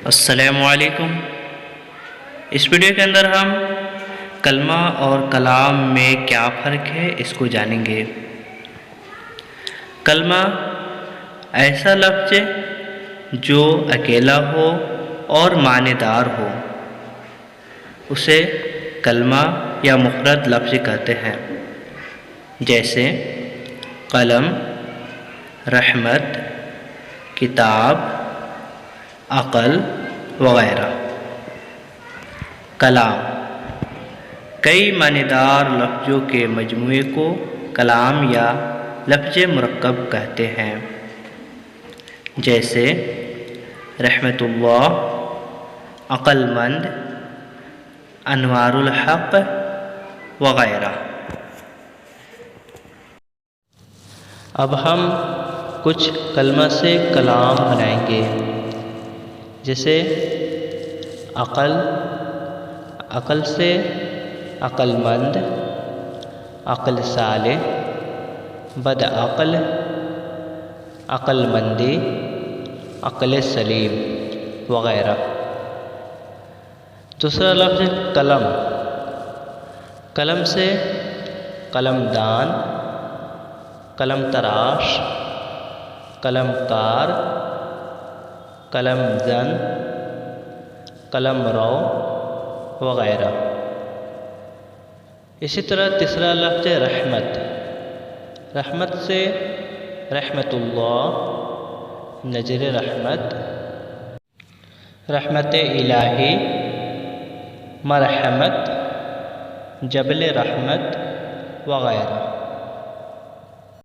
السلام علیکم۔ اس ویڈیو کے اندر ہم کلمہ اور کلام میں کیا فرق ہے اس کو جانیں گے۔ کلمہ ایسا لفظ ہے جو اکیلا ہو اور معنی دار ہو، اسے کلمہ یا مفرد لفظ کہتے ہیں، جیسے قلم، رحمت، کتاب، عقل وغیرہ۔ کلام کئی معنی دار لفظوں کے مجموعے کو کلام یا لفظ مرکب کہتے ہیں، جیسے رحمت اللہ، عقل مند، انوار الحق وغیرہ۔ اب ہم کچھ کلمہ سے کلام بنائیں گے، جیسے عقل، عقل سے عقل مند، عقل صالح، بد عقل، عقل مندی، عقل سلیم وغیرہ۔ دوسرا لفظ قلم، قلم سے قلم دان، قلم تراش، قلم کار، قلم زن، قلم رو وغیرہ۔ اسی طرح تیسرا لفظ رحمت، رحمت سے رحمت اللہ، نظر رحمت، رحمت الہی، مرحمت، جبل رحمت وغیرہ۔